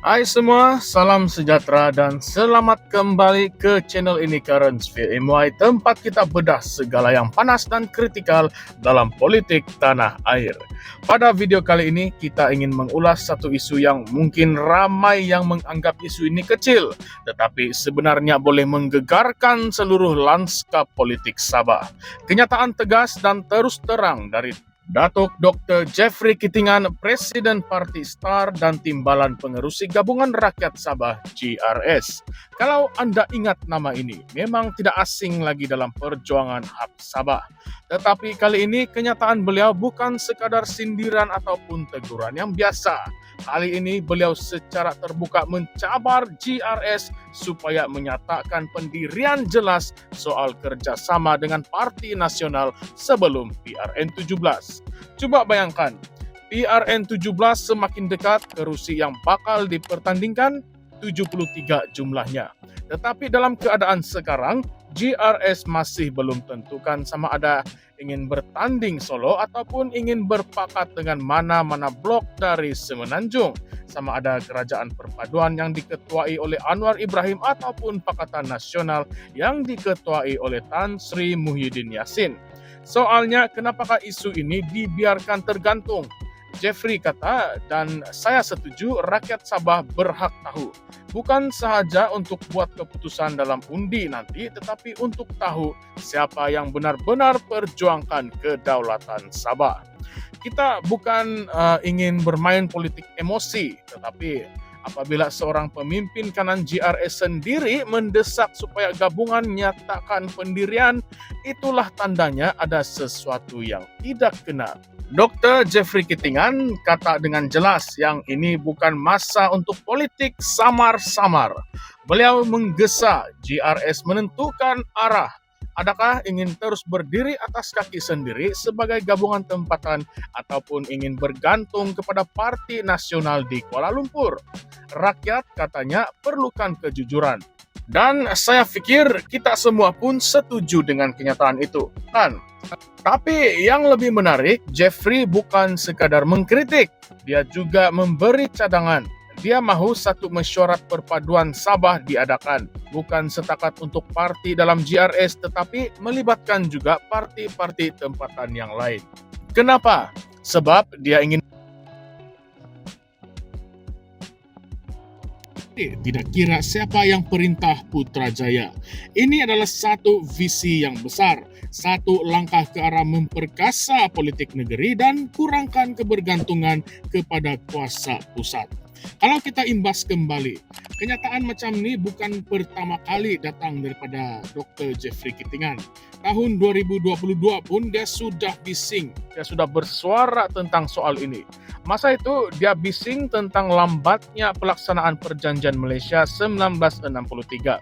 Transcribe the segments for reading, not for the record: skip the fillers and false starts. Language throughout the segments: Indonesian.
Hai semua, salam sejahtera dan selamat kembali ke channel ini Currents VMY, tempat kita bedah segala yang panas dan kritikal dalam politik tanah air. Pada video kali ini kita ingin mengulas satu isu yang mungkin ramai yang menganggap isu ini kecil, tetapi sebenarnya boleh menggegarkan seluruh lanskap politik Sabah. Kenyataan tegas dan terus terang dari Datuk Dr. Jeffrey Kitingan, Presiden Parti STAR dan Timbalan Pengerusi Gabungan Rakyat Sabah GRS. Kalau Anda ingat nama ini, memang tidak asing lagi dalam perjuangan hak Sabah. Tetapi kali ini kenyataan beliau bukan sekadar sindiran ataupun teguran yang biasa. Kali ini beliau secara terbuka mencabar GRS supaya menyatakan pendirian jelas soal kerjasama dengan Parti Nasional sebelum PRN17. Coba bayangkan, PRN17 semakin dekat kerusi yang bakal dipertandingkan 73 jumlahnya. Tetapi dalam keadaan sekarang, GRS masih belum tentukan sama ada ingin bertanding solo ataupun ingin berpakat dengan mana-mana blok dari Semenanjung. Sama ada Kerajaan Perpaduan yang diketuai oleh Anwar Ibrahim ataupun Pakatan Nasional yang diketuai oleh Tan Sri Muhyiddin Yassin. Soalnya kenapakah isu ini dibiarkan tergantung? Jeffrey kata, dan saya setuju, rakyat Sabah berhak tahu. Bukan sahaja untuk buat keputusan dalam undi nanti, tetapi untuk tahu siapa yang benar-benar perjuangkan kedaulatan Sabah. Kita bukan ingin bermain politik emosi, tetapi apabila seorang pemimpin kanan GRS sendiri mendesak supaya gabungan menyatakan pendirian, itulah tandanya ada sesuatu yang tidak kena. Dr. Jeffrey Kitingan kata dengan jelas yang ini bukan masa untuk politik samar-samar. Beliau menggesa GRS menentukan arah. Adakah ingin terus berdiri atas kaki sendiri sebagai gabungan tempatan ataupun ingin bergantung kepada Parti Nasional di Kuala Lumpur? Rakyat katanya perlukan kejujuran. Dan saya pikir kita semua pun setuju dengan kenyataan itu, kan? Tapi yang lebih menarik, Jeffrey bukan sekadar mengkritik, dia juga memberi cadangan. Dia mahu satu mesyuarat perpaduan Sabah diadakan, bukan setakat untuk parti dalam GRS, tetapi melibatkan juga parti-parti tempatan yang lain. Kenapa? Sebab dia ingin tidak kira siapa yang perintah Putrajaya. Ini adalah satu visi yang besar, satu langkah ke arah memperkasa politik negeri dan kurangkan kebergantungan kepada kuasa pusat. Kalau kita imbas kembali, kenyataan macam ini bukan pertama kali datang daripada Dr. Jeffrey Kitingan. Tahun 2022 pun dia sudah bising, dia sudah bersuara tentang soal ini. Masa itu dia bising tentang lambatnya pelaksanaan perjanjian Malaysia 1963.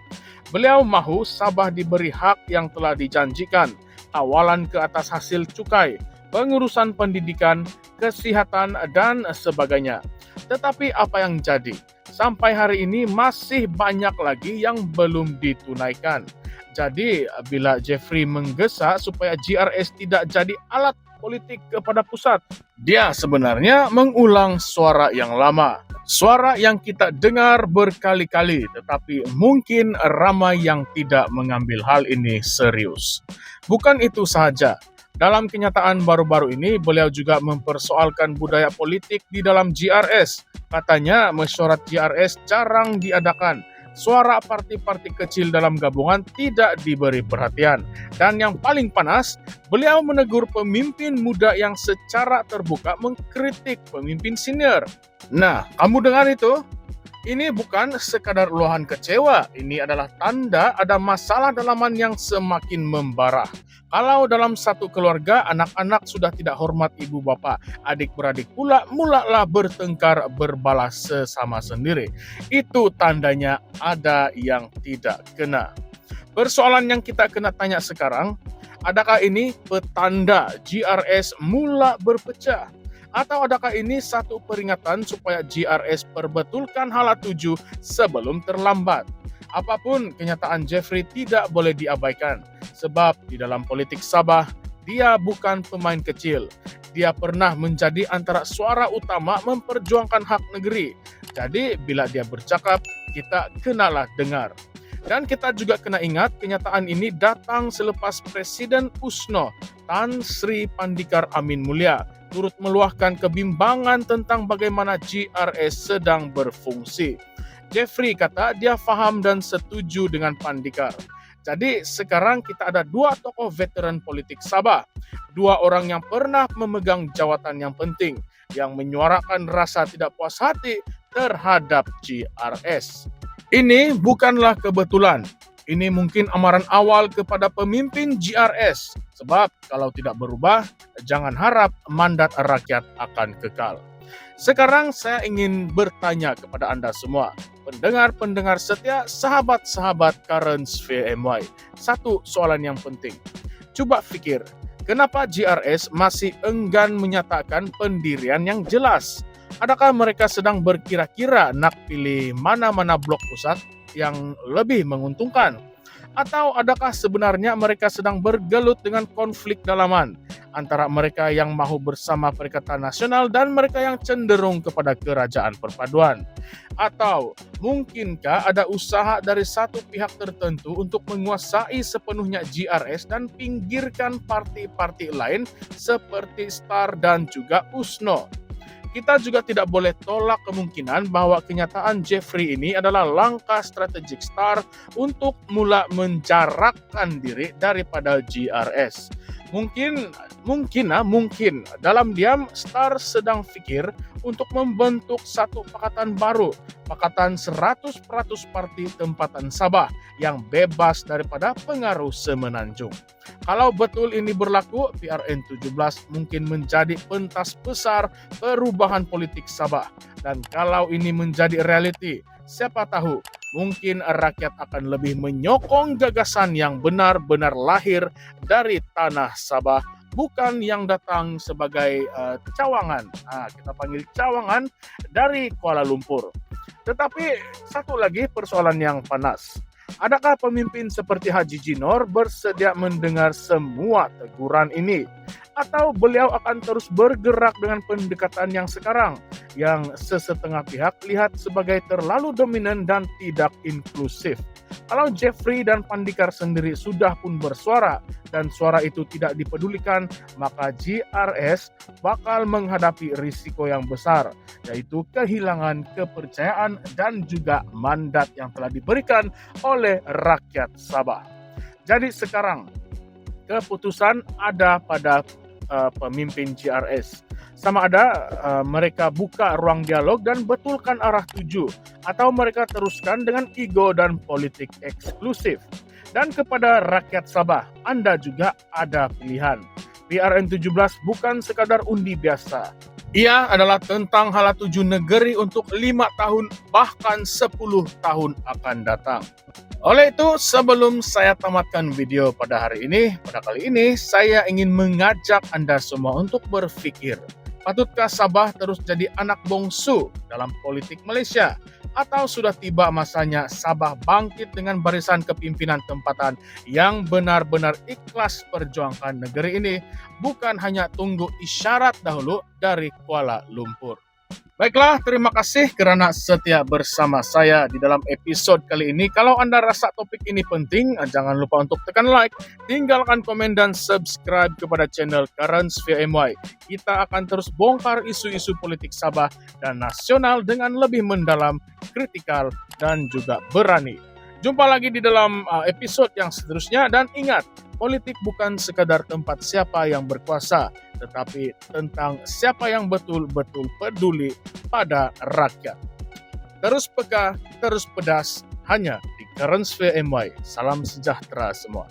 Beliau mahu Sabah diberi hak yang telah dijanjikan, awalan ke atas hasil cukai, pengurusan pendidikan, kesihatan, dan sebagainya. Tetapi apa yang jadi? Sampai hari ini masih banyak lagi yang belum ditunaikan. Jadi bila Jeffrey menggesa supaya GRS tidak jadi alat politik kepada pusat, dia sebenarnya mengulang suara yang lama. Suara yang kita dengar berkali-kali, tetapi mungkin ramai yang tidak mengambil hal ini serius. Bukan itu sahaja. Dalam kenyataan baru-baru ini, beliau juga mempersoalkan budaya politik di dalam GRS. Katanya mesyuarat GRS jarang diadakan. Suara parti-parti kecil dalam gabungan tidak diberi perhatian. Dan yang paling panas, beliau menegur pemimpin muda yang secara terbuka mengkritik pemimpin senior. Nah, kamu dengar itu? Ini bukan sekadar luahan kecewa, ini adalah tanda ada masalah dalaman yang semakin membara. Kalau dalam satu keluarga, anak-anak sudah tidak hormat ibu bapa, adik-beradik pula mulalah bertengkar berbalas sesama sendiri. Itu tandanya ada yang tidak kena. Persoalan yang kita kena tanya sekarang, adakah ini petanda GRS mula berpecah? Atau adakah ini satu peringatan supaya GRS perbetulkan hala tuju sebelum terlambat? Apapun kenyataan Jeffrey tidak boleh diabaikan. Sebab di dalam politik Sabah, dia bukan pemain kecil. Dia pernah menjadi antara suara utama memperjuangkan hak negeri. Jadi bila dia bercakap, kita kenalah dengar. Dan kita juga kena ingat kenyataan ini datang selepas Presiden USNO Tan Sri Pandikar Amin Mulia turut meluahkan kebimbangan tentang bagaimana GRS sedang berfungsi. Jeffrey kata dia faham dan setuju dengan Pandikar. Jadi sekarang kita ada dua tokoh veteran politik Sabah, dua orang yang pernah memegang jawatan yang penting, yang menyuarakan rasa tidak puas hati terhadap GRS. Ini bukanlah kebetulan. Ini mungkin amaran awal kepada pemimpin GRS. Sebab kalau tidak berubah, jangan harap mandat rakyat akan kekal. Sekarang saya ingin bertanya kepada Anda semua, pendengar-pendengar setia, sahabat-sahabat Currents VMY. Satu soalan yang penting. Coba pikir, kenapa GRS masih enggan menyatakan pendirian yang jelas? Adakah mereka sedang berkira-kira nak pilih mana-mana blok pusat yang lebih menguntungkan? Atau adakah sebenarnya mereka sedang bergelut dengan konflik dalaman antara mereka yang mahu bersama Perikatan Nasional dan mereka yang cenderung kepada kerajaan perpaduan? Atau mungkinkah ada usaha dari satu pihak tertentu untuk menguasai sepenuhnya GRS dan pinggirkan parti-parti lain seperti STAR dan juga USNO? Kita juga tidak boleh tolak kemungkinan bahwa kenyataan Jeffrey ini adalah langkah strategik STAR untuk mula menjarakkan diri daripada GRS. Mungkin dalam diam STAR sedang fikir untuk membentuk satu pakatan baru, pakatan 100% parti tempatan Sabah yang bebas daripada pengaruh semenanjung. Kalau betul ini berlaku, PRN17 mungkin menjadi pentas besar perubahan politik Sabah. Dan kalau ini menjadi realiti, siapa tahu mungkin rakyat akan lebih menyokong gagasan yang benar-benar lahir dari tanah Sabah, bukan yang datang sebagai cawangan. Kita panggil cawangan dari Kuala Lumpur. Tetapi satu lagi persoalan yang panas. Adakah pemimpin seperti Haji Jinor bersedia mendengar semua teguran ini? Atau beliau akan terus bergerak dengan pendekatan yang sekarang, yang sesetengah pihak lihat sebagai terlalu dominan dan tidak inklusif? Kalau Jeffrey dan Pandikar sendiri sudah pun bersuara dan suara itu tidak dipedulikan, maka GRS bakal menghadapi risiko yang besar, yaitu kehilangan kepercayaan dan juga mandat yang telah diberikan oleh rakyat Sabah. Jadi sekarang keputusan ada pada pemimpin GRS. Sama ada mereka buka ruang dialog dan betulkan arah tuju, atau mereka teruskan dengan ego dan politik eksklusif. Dan kepada rakyat Sabah, Anda juga ada pilihan. PRN17 bukan sekadar undi biasa. Ia adalah tentang hala tuju negeri untuk 5 tahun bahkan 10 tahun akan datang. Oleh itu, sebelum saya tamatkan video pada hari ini, pada kali ini saya ingin mengajak Anda semua untuk berpikir, patutkah Sabah terus jadi anak bongsu dalam politik Malaysia? Atau sudah tiba masanya Sabah bangkit dengan barisan kepimpinan tempatan yang benar-benar ikhlas perjuangkan negeri ini, bukan hanya tunggu isyarat dahulu dari Kuala Lumpur. Baiklah, terima kasih kerana setia bersama saya di dalam episode kali ini. Kalau Anda rasa topik ini penting, jangan lupa untuk tekan like, tinggalkan komen dan subscribe kepada channel Currents VMY. Kita akan terus bongkar isu-isu politik Sabah dan nasional dengan lebih mendalam, kritikal, dan juga berani. Jumpa lagi di dalam episode yang seterusnya, dan ingat, politik bukan sekadar tempat siapa yang berkuasa, tetapi tentang siapa yang betul-betul peduli pada rakyat. Terus peka, terus pedas, hanya di Currents VMY. Salam sejahtera semua.